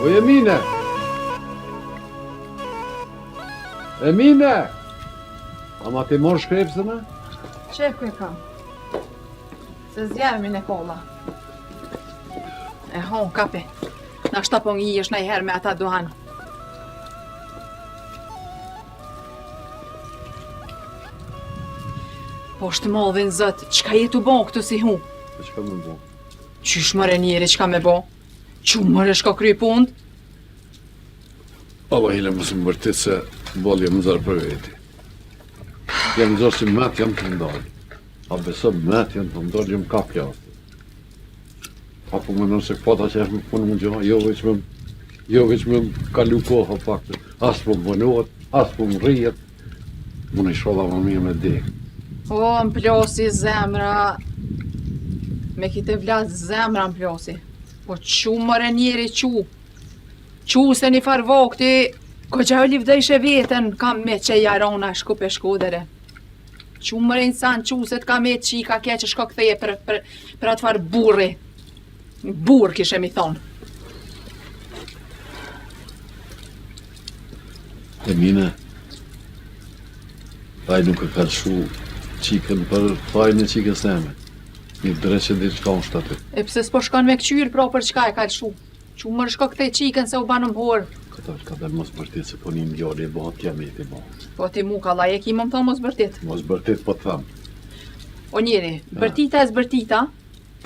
O Emine! Emine! Ama ti mor shkrepsën e? Qeku e kam. Se zjarëmi në kolla. E hon, kapi. Na shtapon i është najherë me ata duhan. Po shtë modhin zët, qka jetu bon këtu si hu? E qka më bon? Qysh mëre njeri qka me bo? Qu mëre shko kry pund? Allah hile mësë më vërtit se bolje më zërë për veti. Jam zërë si met jam të ndalë. A beso met jam të ndalë, jam kap jasë. Apo më nëse këpata që është më punë më gjoha, jo veç me kalu koha faktë. Asë po më bënohet, asë po më rrijet. Më në sholla më mirë me dekë. O, më plosi zemra. Me kite vlas zemra më plosi. Po qu mëre njeri qu? Qu se një farë vokti, ko që u livdejshe vetën, kam me që jarona shku pe shkudere. Qu mëre insan qu se t'ka me që i ka ke që shko këtheje për atë farë burri. Burr kishe mi thonë. Emine, taj nuk e kalshu qikën për fajnë e qikës teme. Një dreqe dhe qka është aty. E pse s'po shkon me këqyrë pra për qka e kalshu? Qu mërë shko këtej qikën se u banë më horë. Ka dhe mos bërtit se po një mjolli e bëhat kiameti bëhat. Po ti mu ka laje ki më thonë mos bërtit. Mos bërtit po të thamë. O njeri, bërtita e zbërtita,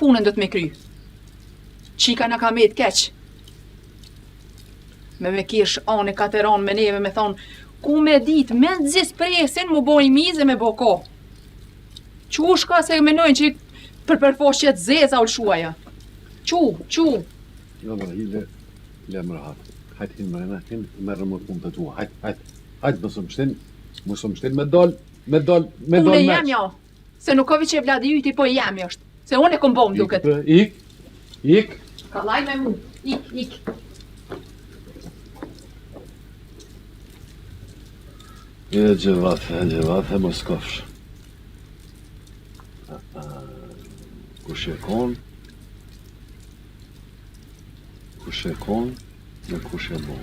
punën do të me kry. Qika në ka met keq. Me kish anë e kateron me neve me thonë, ku me dit, me nëzis presin, mu boj mizë e me bo ko. Qu shka se menojnë që për përfoshjet zeza u lshuaja. Qu. Jo, në hile më rahat. Hajt hinë mërena, hinë me rëmër punë të tua. Hajt mësë më shtin me doll meq. Unë jam jo, se nuk ovi që e vladi jyti, po jam jo është. Se unë e kom bom duket. Ik. Ka laj me mu, ik. E gjevathe mos kofsh. Kush e kon me kush e bon.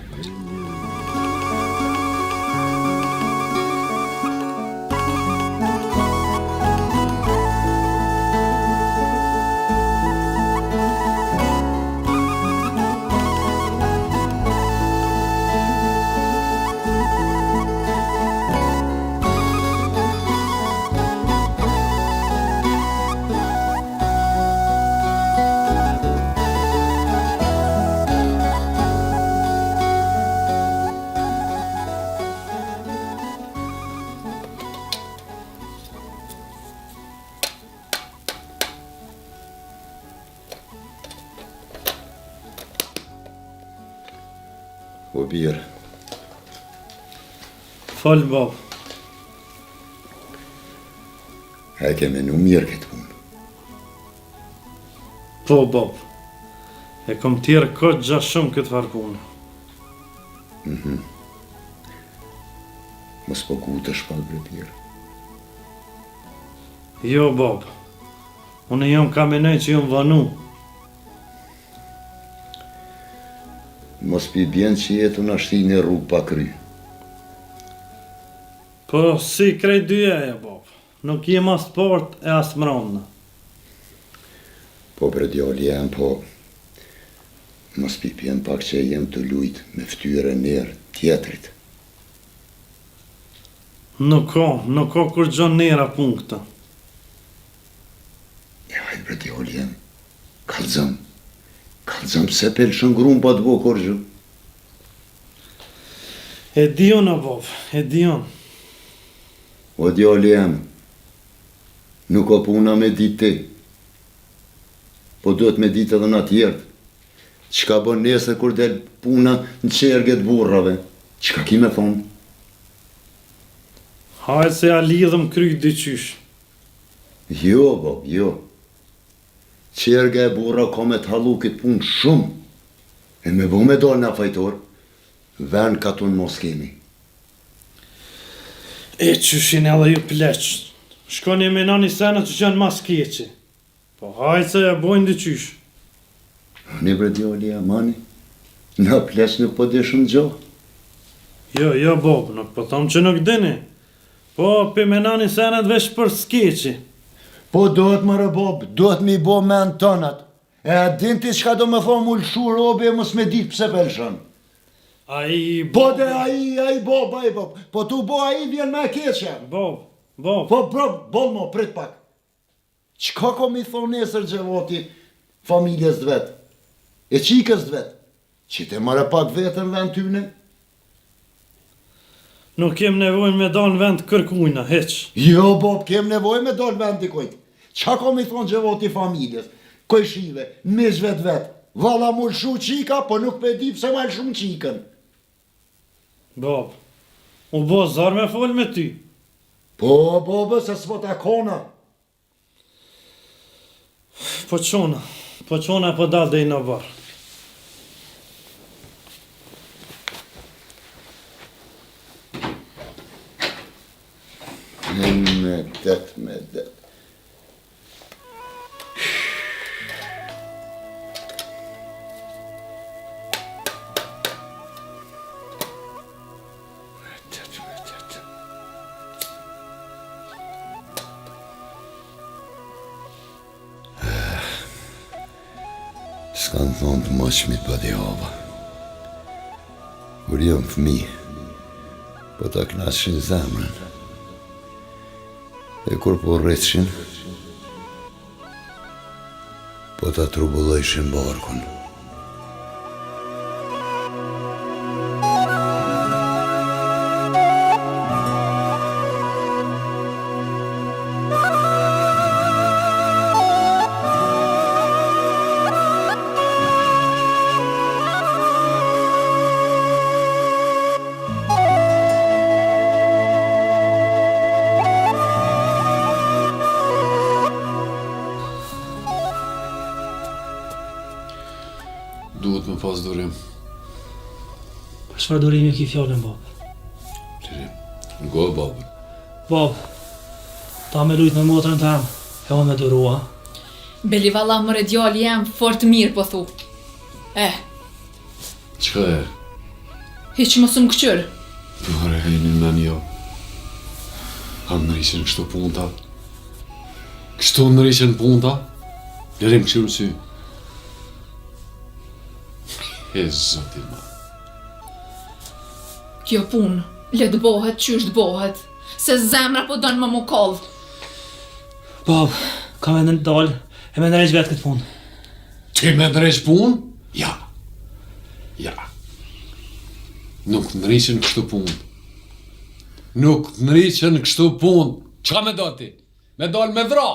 O birë. Fol, bab. E ke menu mirë këtë punë. Po, bab. E kom tjerë këtë gja shumë këtë farë punë. Mos po ku të shpal bre birë. Jo, bab. Unë jam ka menoj që jam vanu. Mos pi bjen që jetu në ashti një rrugë pa kry. Po, si krej dyja, bab. Nuk jem as port e as mrona. Po bre djali jam, po mos pi bjen pak që jem të lujt me ftyre njerë tjetrit. Nuk ka kur gjon nera pun këta. E hajt bre djali jam, kalzëm se pel shëngrum pa të bo korgjë. E dion, bab, e dion. O djali jam, nuk o puna me ditë ti, po duhet me ditë edhe në tjertë. Qka bën nesër kur del puna në qerget burrave, qka ki me thonë? Hajë se ja lidhëm kry dyqysh. Jo, bab, jo. Qerga e burra ka me të halu këtë punë shumë, e me bo me dollë nga fajtor, ven ka tunë mos kemi. E qyshin edhe ju pleq. Shkoni me nani senë që qënë mas keqi. Po hajtë se ja bojnë dyqysh. Një bre djali mani, Në pleç nuk po di shumë gjo. Jo, Bob, nuk po thom që nuk dini. Po, pimenani senet vesh për skeqi. Po dohet më rëbob, dohet mi bo me në tënat. E a din ti qka do me thonë mu lëshu robe e mos me dit pse pelshën. Po dhe ai Bob. Po tu bo ai vjen me keqe. Bob. Po, bol mo, prit pak. Qka ko mi thonë nesër Gjevoti familjes dvet? E qikës dvet? Që te mare pak vetën vend tyne? Nuk kem nevoj me dal në vend kërkujna, heq. Jo, Bob, kem nevoj me dal vend dikojt. Qa ko mi thonë Gjevoti familjes? Koj shive, mish vet. Vala mu lëshu qika, po nuk pe di pse ma lëshu qikën. Bob, u bo zar me fol me ty. Po, Bob, se s'po ta kona. Po qona po dal dhe i në varë. Me det. S'kan thonë të moshmit pa di hova. Kur jam fëmi, po ta knashin zemrën. E kur po rretshin, po ta trubullojshin barkun. Duhet me pas durim. Për çfarë durimi ki fjallën, Bob? Lirim, ngo babën. Bob, ta me lujt me motrën tam, e unë me durua. Beli valla mëre djali jem fort mirë po thu. Qka e? Hiq mos më këqyr. Pare, hejni në jo. Kam nërishen kështu punta. Kështu nërishen punta? Lirim kështu sy. E zotin ma. Kjo pun, le të bohet qysh të bohet. Se zemra po donë më koll. Bob, ka me në dalë, e me nërejsh vetë këtë punë. Ti me ndresh pun? Ja. Nuk nërishen kështu pun. Nuk nërishen kështu pun. Qa me do ti? Me dal me vra.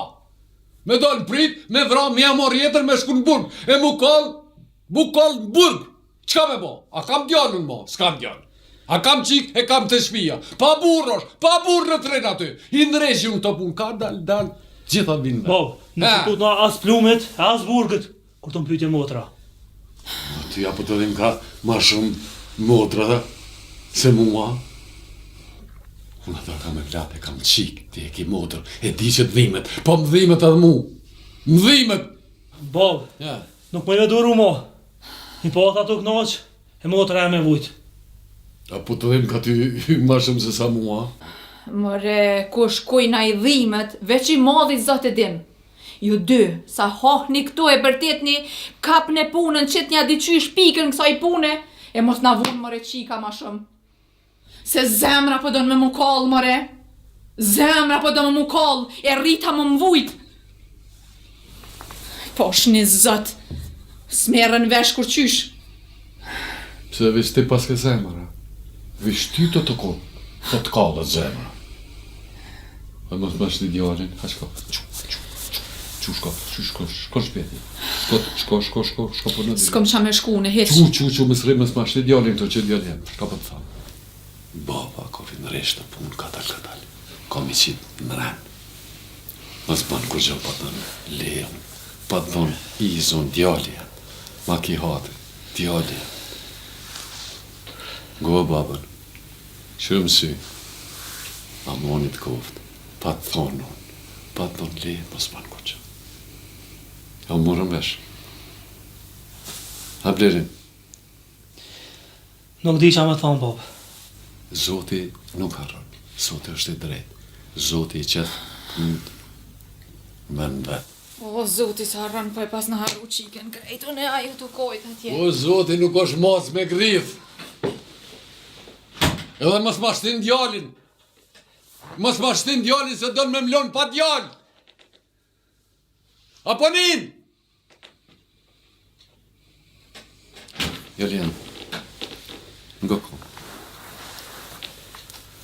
Me dal prit, me vra, mja mor jetër me shku në burg. E mu kall në burg. Qka me bo? A kam djallën mo? S'kam djallën. A kam qik, e kam të shpia. Pa burr në tren aty. I nëresh ju në të pun. Ka dal. Gjitha vinë me. Bob, nuk të put në as plumit, as burgët, kur të më pyetje motra. Ty apo të dhim ka ma shumë motra se mua. Unë ata kam e vlate, kam qik, ti e ki motër, e di që të dhimet, po më dhimet edhe mu. Më dhimet. Bob, Ja. nuk më i me duru mo. I po ata të knoq, e motra e me vujt. Apo të dhim ka ty ma shumë se sa mua. Mëre, kush kujna i dhimet, veç i madhi zot e din. Ju dy, sa hohni këtu e bërtetni, kap në punën qit nja diqysh pikën kësa i pune, e mos na vunë mëre qika ma shumë. Se zemra po donë me mu koll, mëre. Zemra po donë me mu koll, e rrita më mvujt. Po shni zot, smerën vesh kur qysh. Pse vish ti pas ke zemra. Vish ty të të kallët zemra. E mos më shti djallin, ha shko. Shko shpeti. Shko për në dhjallin. S'kom qa me shku në heq. Më sri më s'ma shti djallin të që djallin. Shka për të thamë. Baba, ko fi në reshtë të punë, katal. Ko mi qitë në rënë. Mas banë kur gjë pa të në lejon. Pa të thonë, i zonë djallin. Ma ki hate, djallin. Go babën. Shërëm sy. A monit koftë. Pa të thonë unë. Pa të thonë lejon, mas banë kur gjë. Ja u morëm vesh. Ha blerim. Nuk di qa me thonë, Bob. Zoti nuk harron. Zoti është i drejtë. Zoti i qetë me në vetë. O, Zoti sa harran po e pas në harru qiken krejtun e aju të kojt atje. O, Zoti nuk është mos me grith. Edhe mos ma shtin djalin. Mos ma shtin djalin se do në me mlon pa djal. Apo nin? Jolien, ngo kom.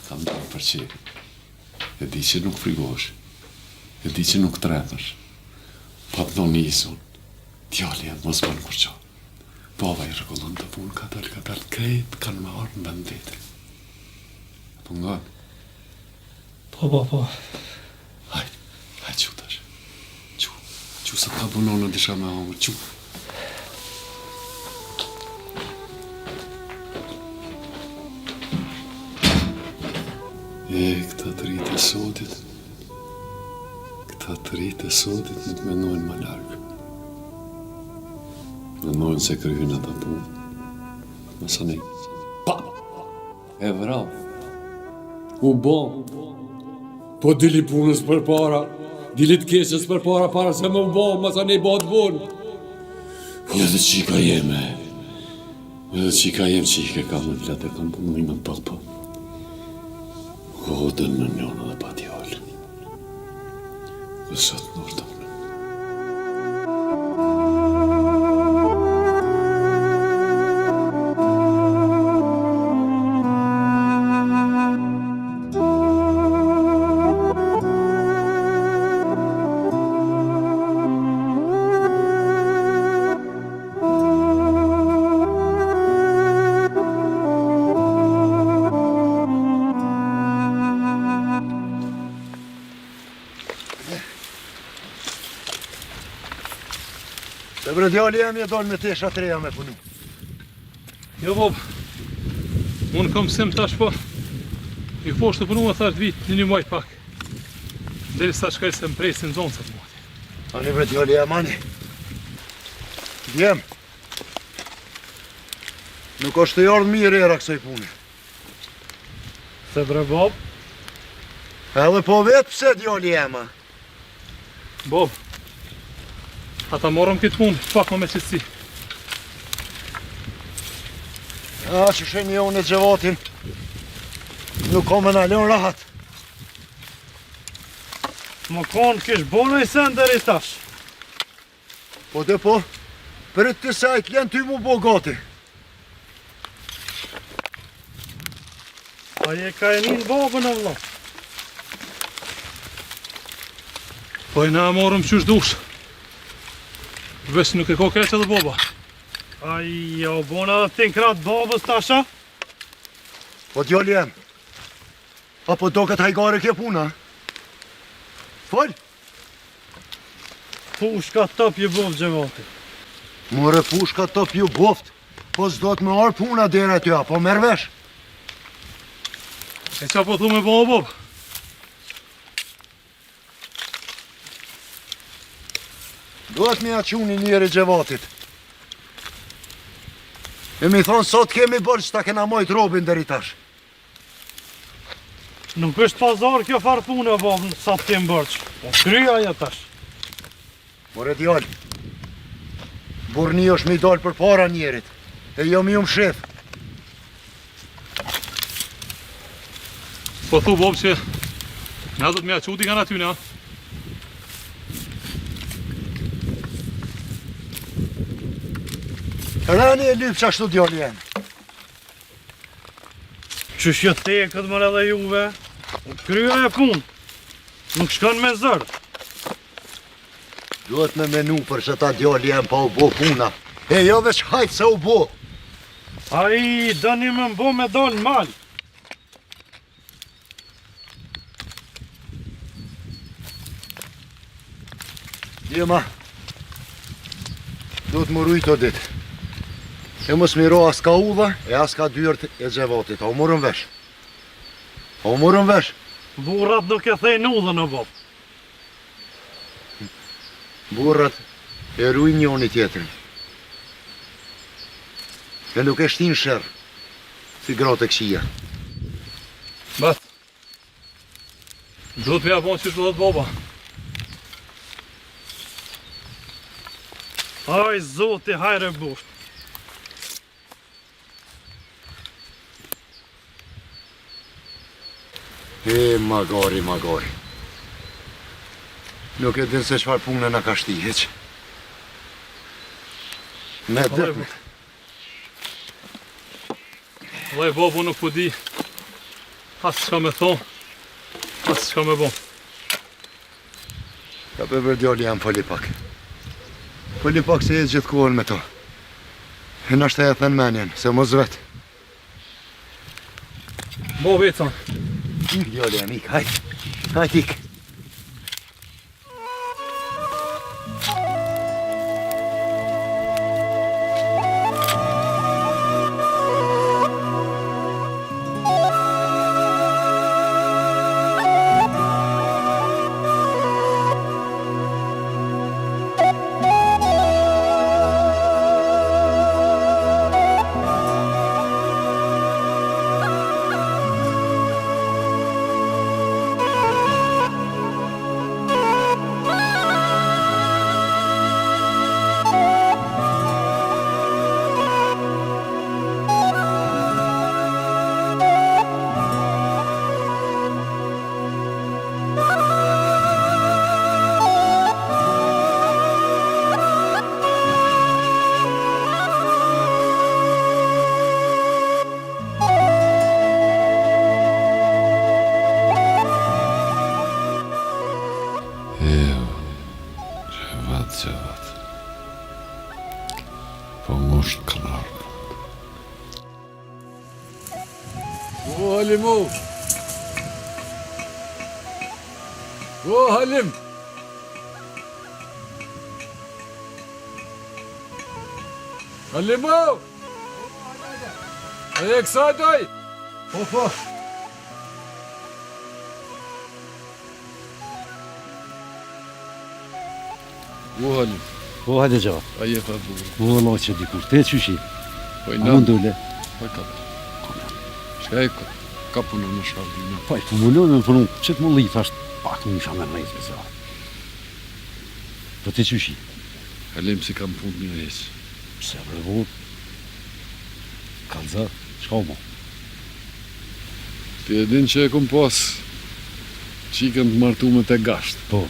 Kam dhe për që e di që nuk frigosh. E di që nuk tretësh. Pa të do njësun. Djalin, mos banë kur qa. Baba i rëgullon të punë, ka dalë, krejt kanë me arë në vend vete. Po nga? Po. Hajt që tash. Që sa ka bunon në disha me hangër, që. Këta të rritë e sotit. Këta të rritë e sotit nuk menojnë më largë. Menojnë se kryhin ata punë. Mësa ne. Pa! E vrau. U bon. Po dili punës për para. Dili të keqës për para se më u bon. Mësa ne bo të bon. Edhe qika jeme. Edhe qika jem qike ka më vlate. Kam punë më pak po. Kodën në njona dhe pa t'jallë. Dhe sot në urdëm. Se bre djali jam e dal me tesha treja me punu. Jo, Bob. Unë kam sim tash po. I poshtë të punu më thash vit një muaj pak. Deri sa shkaj se më presin zonësat mua. Ani bre djali jam ani. Djem. Nuk është të jardë mirë era kësaj pune. Se bre, Bob. Edhe po vetë pse djali jema. Bob. Ata morëm këtë punë, pak më me qëtësi. Ja, që shenë jo në gjevatin. Nuk ka me nalon rahat. Më konë kish bonë i sen deri tash. Po dhe po, për të sajt len ty mu bo gati. A je ka e njën babën e vla. Po i na morëm qysh dush. Vesh nuk e ko keq edhe boba. Ai, jo, bona dhe tin kratë babës tasha. Po djali jem. Apo do këtë hajgare kje puna? Fol? Pushka top je bovë gjevati. More pushka top ju boft. Po s'do të me arë puna dhere t'ja, po merr vesh. E qa po thu me boba, Bob? Duhet me ja quni njëri gjevatit. E mi thonë sot kemi bërë që ta kena mojt robin deri tash. Nuk është pazar kjo farë punë, babën, sa të kemë bërqë. Po kryja ja tash. More djall, burni është mi dalë për para njerit. E jo mi shef. Po thu, Bob, që na do të me ja quti nga aty, na? Rani e lypë që ashtu djali jenë. Qysh jo te këtë mërë edhe juve, kryja e punë, nuk shkon me zërë. Duhet me menu për që ta djali jenë pa u bo puna. E jo veç hajtë se u bo. Ai, dëni me mbo me dalë malë. Djema, duhet më rujtë o ditë. E mos miro as ka udha, e as ka dyrt e gjevatit. A u morën vesh? A u morën vesh? Burrat nuk e thejnë udhën o Bob. Burrat e ruin njoni tjetrin. E nuk e shtin shërë. Ti gratë e këshia. Bat. Do të japon që të dhëtë baba. Aj, zoti, hajre busht. Magari. Nuk e din se çfarë punë na ka shti, heq. Me dërë. Vllai babu nuk po di as çka me thon, as çka me bon. Ka për vërdjali jam foli pak. Foli pak se e gjithë kohën me to. E nështë e thënë menjen, se mos vetë. Bo vetën. Djali jam ik, hajt ik. Cevat. Po ngusht kënar. O Halim o! O Halim! Halim o! E kësaj doj! Po. O Halim, Po hajde gjava. aje fa burë. Po Allah që dikur. Te qyshi. Po i A në, mund dole. po i kapë. Shka e ka punë në shkallë. Po i pumullon me punu. Që të më li thasht. Pak më isha me mrejt me zra. Po te qyshi. Halim si kam punë një hesë. Pse brevor. Kalza. Shka u mo. Ti e din që e kom pas qikën të martume të gashtë. Po.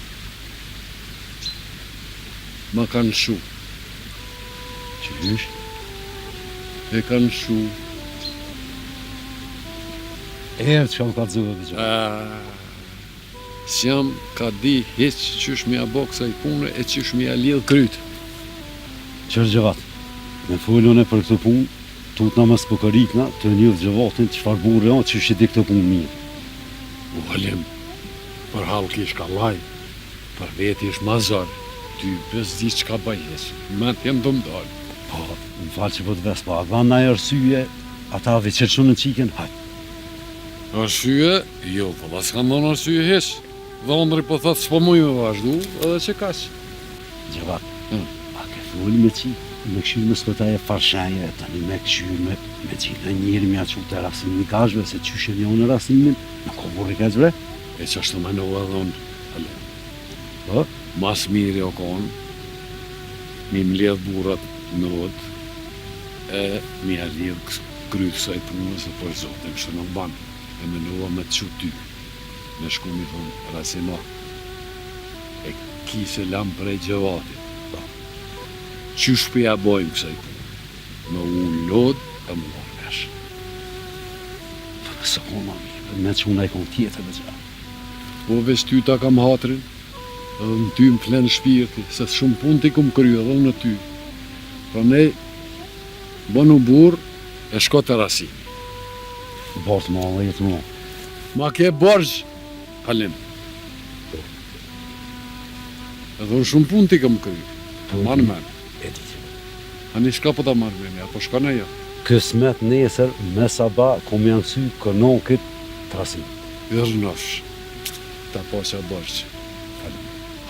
Ma kanë shu. Qysh. E kanë shu. Erë që kam kalzove dhe gjava. S'jam ka di heq qysh mi a bo kësaj punë e qysh mi a lidh krytë. Qërë gjavat. Me folone për këtë punë. Tut na mas pokarikna të njëvë gjavatin çfarë burë janë që shi di këtë punë mirë. U Halim, për halë kish ka laj, për veti ish mazar, ty bës di që ka baj heq. Me të jem të mdalë. Po, më falë që po të vespa. A dha na e arsye, ata veqerqu në qiken, hajtë. Arsye, jo, po da s'kan dhënë arsye heq. Dhondri po thotë s'po muj me vazhdu, edhe që kaq. Gjavat, Hmm. a ke folë me qi, me këshyrë me s'kota e farshenje, tani me këshyrë me qilë njëri mja që të rasimin i kashve, se qyshe një unë rasimin, në ko burri ka zbre. E që ashtë të menova dhonë, Halim. Po, Mas miri o konë, mi mledh burat në vëtë, e mi a lidh krytë kësaj punë, se për zote kështë në banë, e menova me të që ty, me shku mi thonë, Rasima, e kise lam prej gjëvatit, që shpeja bojmë kësaj punë, me unë lodë, e më lorësh. së koma mirë, me që unë e konë tjetër dhe gjatë. Po veç ty ta kam hatrin, edhe në ty më flenë shpirti, se shumë punë ti kum kryo edhe në ty. Pra ne, bënu burë, e shko të Rasimi. Bartë ma dhe jetë ma. Ma ke borgjë, Halim. Edhe në shumë punë ti kum kryo. Marë men. E di që. Ani shka po ta marë men, apo shka në jo. Kësmet nesër, me saba, kom janë sy, kënon këtë trasim. Irnosh, ta posha borgjë.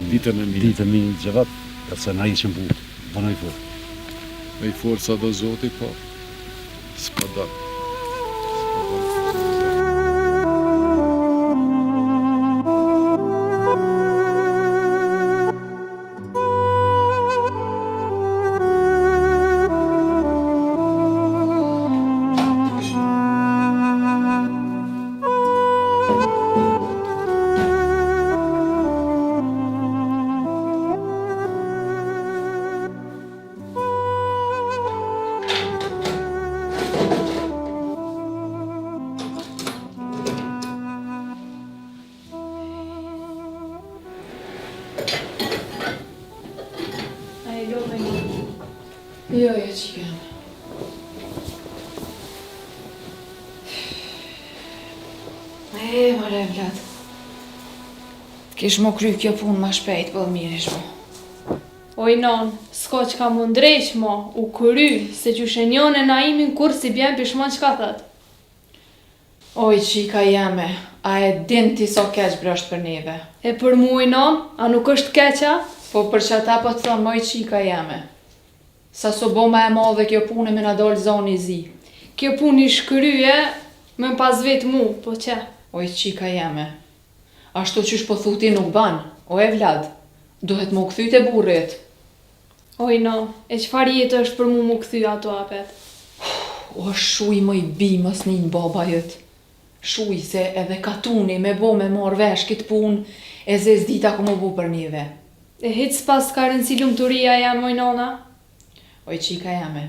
Ditën e mirë. Ditë mi gjavat, e se na i qëmë punë, bënoj fërë. Me i forca do zoti, po, s'ka da. Jo, qikën. Mare, Vlad. Kish më kry kjo punë ma shpejt, po mirish mo. Oj non, s'ka që ka më ndrejq mo, u kry, se që shenjon e Naimin kur si bjen pishmon që ka thët. Oj, qika jeme, a e din ti so keq brësht për neve. E për mu oj non, a nuk është keqa? Po për që ata po të thonë, moj qika jeme. Sa so bo ma e madhe kjo punë me na dollë zoni zi. Kjo pun i shkryje, me pas vetë mu, po që? Oj, qika jeme. Ashtu qysh po thuti nuk ban, o e Vlad, duhet mu këthyt e burrit. Oj non, e qëfar jetë është për mu këthy ato apet? O shuj më i bi mës një baba jët. Shuj se edhe katuni me bo me marrë vesh këtë pun, e zez dita ku më bu për njëve. E hitë s'pas ka rëndësi lumëturia jam, oj nona? Oj qika jame,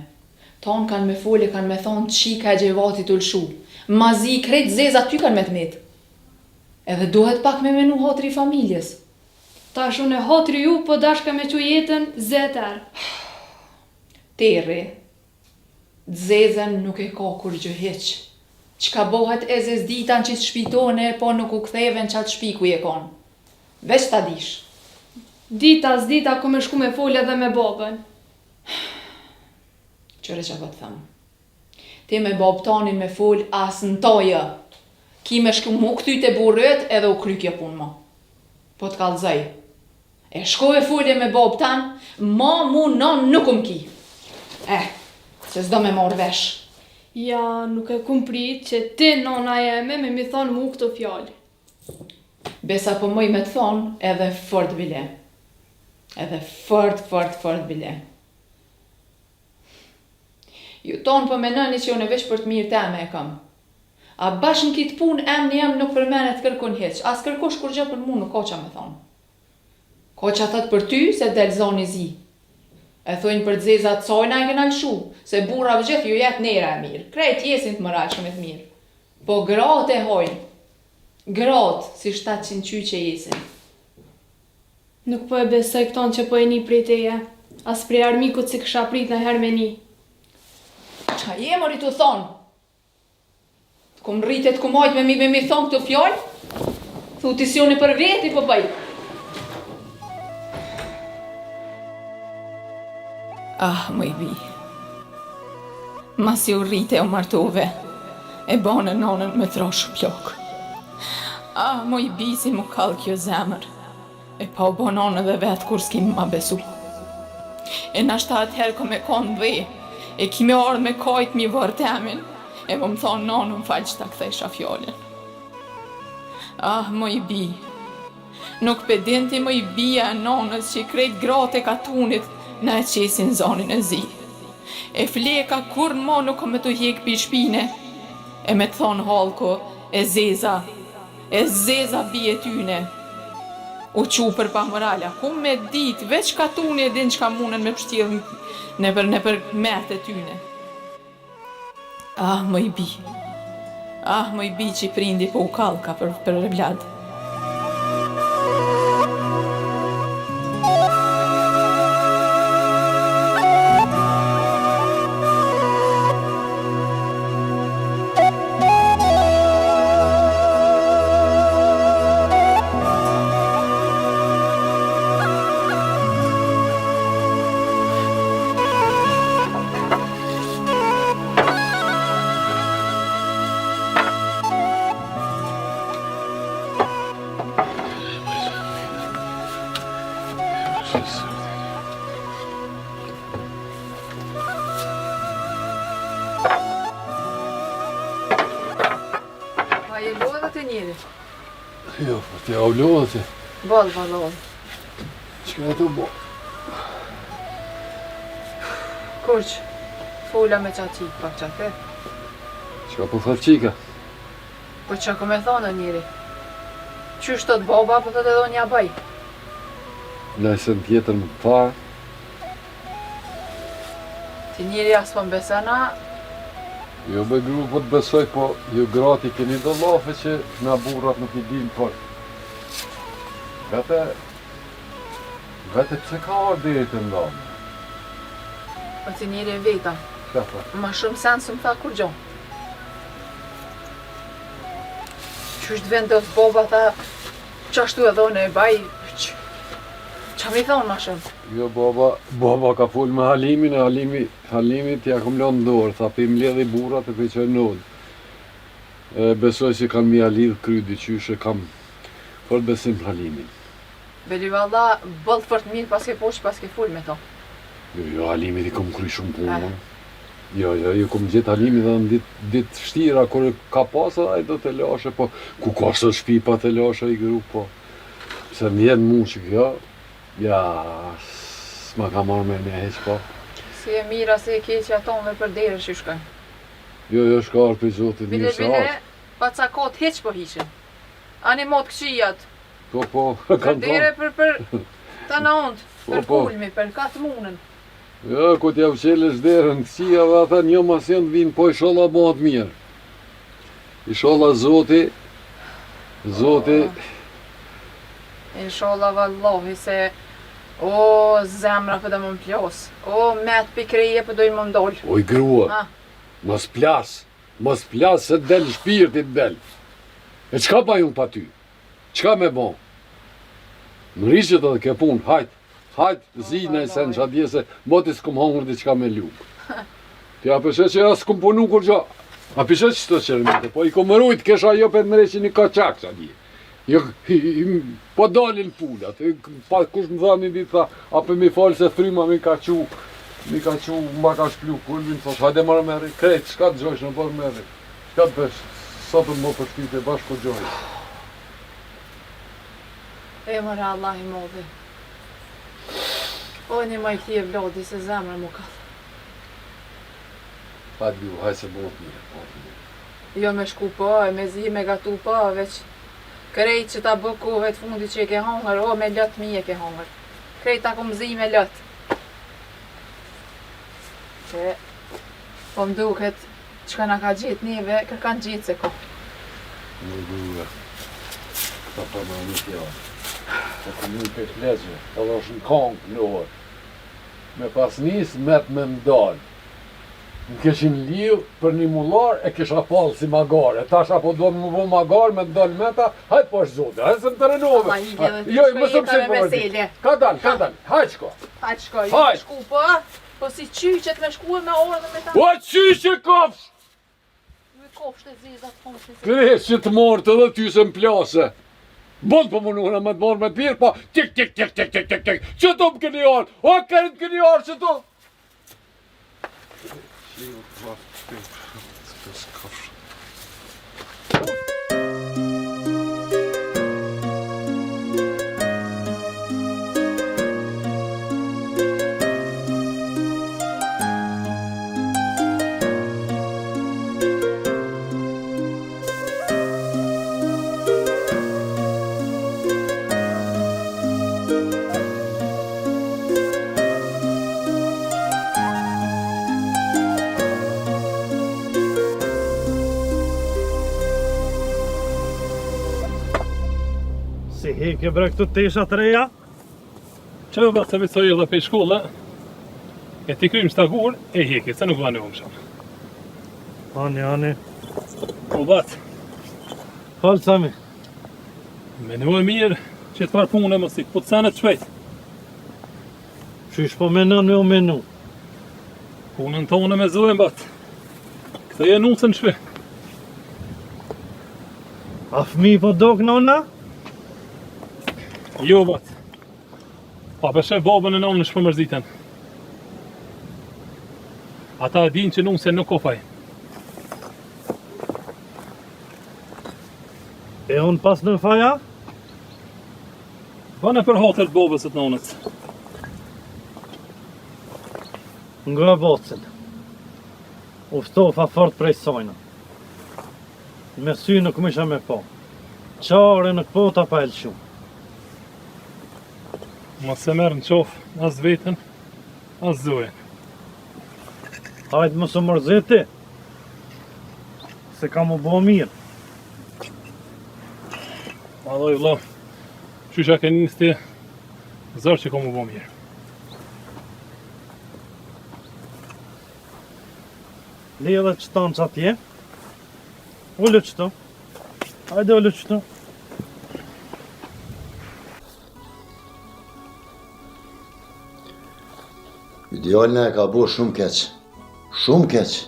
tonë kanë me folë, kanë me thonë qika e gjevati të lëshu. Mazi krejt zeza ty kanë me të mitë. Edhe duhet pak me menu hotri familjes. Tash unë e hotri ju, po dashka me që jetën zeter. Terri, zezen nuk e ka kur gjë heq. Qka bohet e zez ditan që shpitone, po nuk u ktheven qatë shpiku je konë. Veç ta dish. Dita s'dita ku me shku me folë edhe me babën. Qëre që po të thëmë. Ti me babtanin me folë as në tojë. Ki me shku mu këtyt e burët edhe u kry kjo punë mo. Po të kalëzaj. E shkove folje me babtan, ma mu non nuk ki. Se s'do me morë vesh. Ja, nuk e kum prit që ti nona jeme me mi thonë mu këto fjallë. Besa po mëj me të thonë edhe fort bile. Edhe fort bile. Ju tonë po menoni që unë e veç për të mirë teme e kam. A bash në kitë punë emni jem nuk përmenet kërkun heq. As kërkosh kur gjë për mu nuk ko qa me thonë. Ko qa thët për ty se del zoni zi. E thujnë për të zezat cojna e këna lëshu, se bura vëgjith ju jetë nera e mirë. Krejt jesin të mëra shumë e të mirë. Po gratë e hojnë. Gratë si 700 qyqe jesin. Nuk po e besoj këton që po e një prej teje. As prej armikut si kësha prit në herë me një. Qa je mori të thonë? Të kum rritet ku majt me mi thonë këtë fjallë? Thuti si unë për veti po bëj. Më i bi. Masi u rrite u martove, e bane nonën me trosh plok. Më i bi si mu kallë kjo zemër, e pa u bononë edhe vetë kur s'kim ma besu. E nashta atëherë ko me konë dhe, e kime ardhë me kajt mi vërtemin, e më thonë nonë më falë që ta kthejsha fjollin. Më i bi. Nuk pedinti më i bia e nonës që i krejt gratë e katunit, na e qesin zonin e zi. E fleka kur në mo nuk me të hjek pi shpine, e me të thonë halko, e zeza bie tyne. U qu për pa morala, ku me dit, veç katuni e din që ka munen me pështjel në për merte tyne. Më i bi. Më i bi që i prindi po u kalka për Vlad. Je lodhë të njëri? Jo, po t'ja u lodhë ti. Bolë. Qëka e të bo? Kurq, fula me qa qikë, pak qa the. Qëka po thallë qika? Po që ku me thonë njëri? Qysh të të baba, po të të do nja bëj? Lajsen tjetër më tha. Ti njëri as po mbesena, Jo me gru po të besoj, po ju grati keni do lafe që na burrat nuk i din për. Vete pse ka ardhë deri të ndonë? po O ti njeri e veta. Ma shumë sen së më tha kur gjo. Qështë vendos boba tha, qashtu e dhone e baj, qa mi thonë ma shumë? Jo, baba ka full me Halimin, e Halimi t'ja kom lënë dorë, tha pi mbledhi burrat e pi qoj nodë. Besoj si kanë mja lidh krydi qyshe kam fort besim për Halimin. Beli valla, bëllë fort mirë paske poshë, paske full me to. Jo, Halimit i kom kry shumë punë. Jo, kom gjithë Halimin dhe në ditë shtira, kur ka pasë ai do të lashe, po ku ka së shpi pa të lashe i gru, po. Se mjenë mu që kjo, ja, s'ma ka marrë me një heq, po. Si e mira, si e keqja tonë dhe për derë që shkaj. Jo, shkarë për zotit një se Bile, pa ca kot heq po hishin. Ani mot këqijat. Po, Për kanë dere thonë. për të në ondë, për Po. kulmi, për katë munën. Jo, ku t'ja vqelesh derën këqia dhe ata një mas janë vinë, po i sholla bëhat mirë. I sholla zoti, Inshallah vallahi se o zemra për dhe më plos. O met pikreje për dojnë më ndollë. oj grua, Ha, mos plas se del shpirtit del. E qka pa ju pa ty? Qka me bon? Në rishët edhe ke punë, hajt, zina i sen që adje se moti s'kom hongër di qka me lukë. Ti a përshe që ja s'kom punu kur gjo. A përshe që të qërmite, po i kom rujt kesha jo për në reqin i ka qak që adje. Jo, po dalin pulat, pa kush më dha një ditë tha, apo mi falë se fryma mi ka qu, mba ka shplu kulbin, thos, hajde marrë me rri, krejt, shka të gjojsh në bërë me rri, shka të bësh, sa të më përshpite, bashko gjojsh. e mëra Allah i modhi. O një ma i këti e vlodi se zemra mu ka. Pa t'lu, haj se bëhet mirë. Jo me shku po, e me zi, me gatu po, veç krejt që ta bë kohët fundi që e ke hongër, o me lët mi e ke hongër. Krejt ta kom zi me lët. Që po më duket që na ka gjitë neve, kërkan gjitë se ko. Në gurë, këta pa më një tjallë. Se të një për shleqë, edhe është në kongë në orë. Me pas njësë met me mdalë. Më keshin liu për një mullar e kisha palë si magare. Tash apo do më bo magare me ndalë meta, hajt po është zote, hajt se më të renove. Allah i dhe dhe Jo, shkoj më së jeta me më mesele. Ka dal, hajt shko. Hajt shkoj, Hajt. shku po, po si qyqet me shku e me orë dhe me ta. O, qyshe kofsh! Me kofsht e zizat fonshë. Kres që të mortë edhe ty se më plase. Bon po mununa me të morë me të pirë, po tik, që të më këni orë, o kërën këni orë që të. Si heke bre këtu tesha të reja? Që do të vecoj edhe për shkolla, e ti krymë shtagur, e heke, se nuk va në umsham. Ani. O bat, Falë Sami. me në mirë që të parë punë e mësi, po të sanet shpejt. Qysh po menon me o menu? Punën tonë me zojën bat. Këtë e nusën shpe. A fmi po dok nona? Jo bat. Pa përshef babën e nonë në shpëmërziten. Ata e din që nusën nuk ofaj. E unë pas në faja? Bane për hatër të babës të nonët. Nga vocën. Uftofa fort prej sojna. Me sy nuk misha me po. Qare nuk po ta pa elqu. Mos se merë në qofë, as vetën, as zojën. Hajtë më së mërzeti. Se ka mu bo mirë. Alloj, vlo, qysha ke njës ti, zërë që ka mu bo mirë. Le edhe qëtanë që atje. Ullë qëto. Hajde ullë qëto. Idealna e ka bo shumë keq. Shumë keq.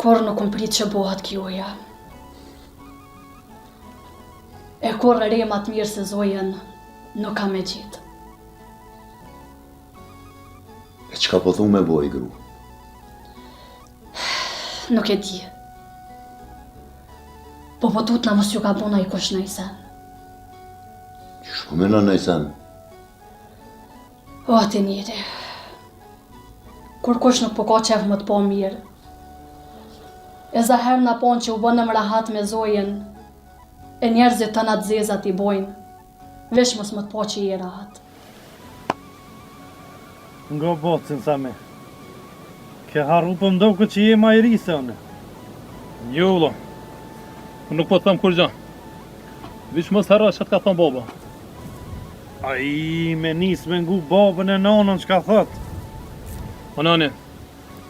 Kur nuk më prit që bohat kjoja. E kur re ma të mirë se zojen nuk ka me gjitë. E qka po thu me boj, gru? Nuk e di. Po tut na mos ju ka bona i kush në i sen. Qysh po mena në i sen? O, ti njeri. Kur kush nuk po ka qef më të po mirë. E zaher na pon që u bënëm rahat me zojen, e njerëzit të na të zezat i bojnë, vesh mos më të po që i rahat. Nga bocin, Sami. Ke harru për mdoku që je ma i ri se une. Jo, vëlla. Unë nuk po të them kur gjë. Vish mos harro që të ka thonë baba. A i me nis me ngu babën e nonën që ka thot. O nani,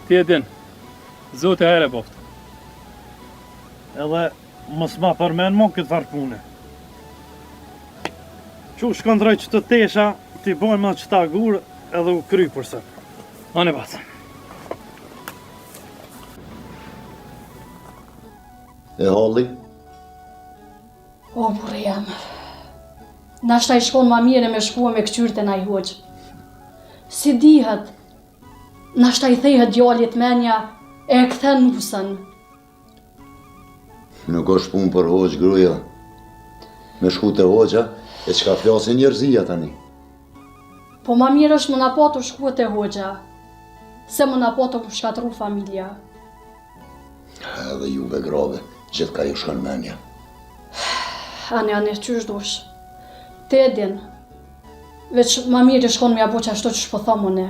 ti e din, Zoti herë e boft. Edhe mos ma përmen mo këtë farë pune. Që shkondroj që të tesha, ti bojnë me qëta gurë edhe u kry përse. Ani basë. E halli? O, burë jam. Nashta i shkon ma mire me shkua me këqyrte na i hoqë. Si dihet, nashta i thehet djallit menja e kthen nusën. Nuk është pun për hoq, gruja. Me shku të hoqa, e qka flasin njerëzia tani. Po ma mirë është më na po të shkua të hoqa, se më na po të shkatru familja. Edhe juve grave, gjithë ka ju shkon menja. Ane, qysh dush. Te e din, veç ma mirë i shkon me abo që ashtu që shpo thomë une.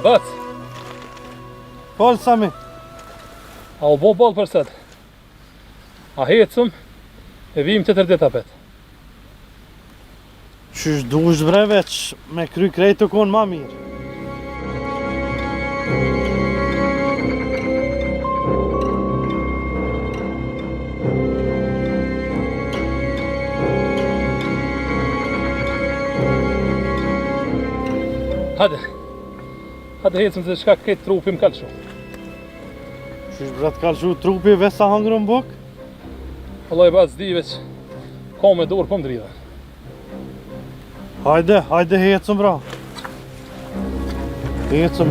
Bac, Pol, Sami. a u bo bol për sët? A hecëm, e vim të tërdit apet. Qysh dush bre veç, me kry krejt të konë ma mirë. Hade hecëm se shka këtë trupi më kalëshu. Qysh bre të kalëshu trupi veç sa hangrë në buk? Allah i bac di veç, ka me dorë po më dridhe. Hajde hecëm bra. Hecëm.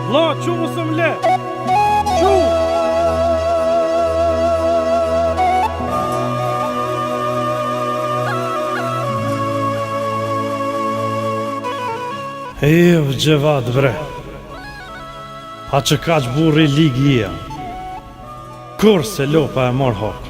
La, që mësëm le! Që! Gjevat bre. A që ka që burri ligi ja. Kur se lopa e mor hak.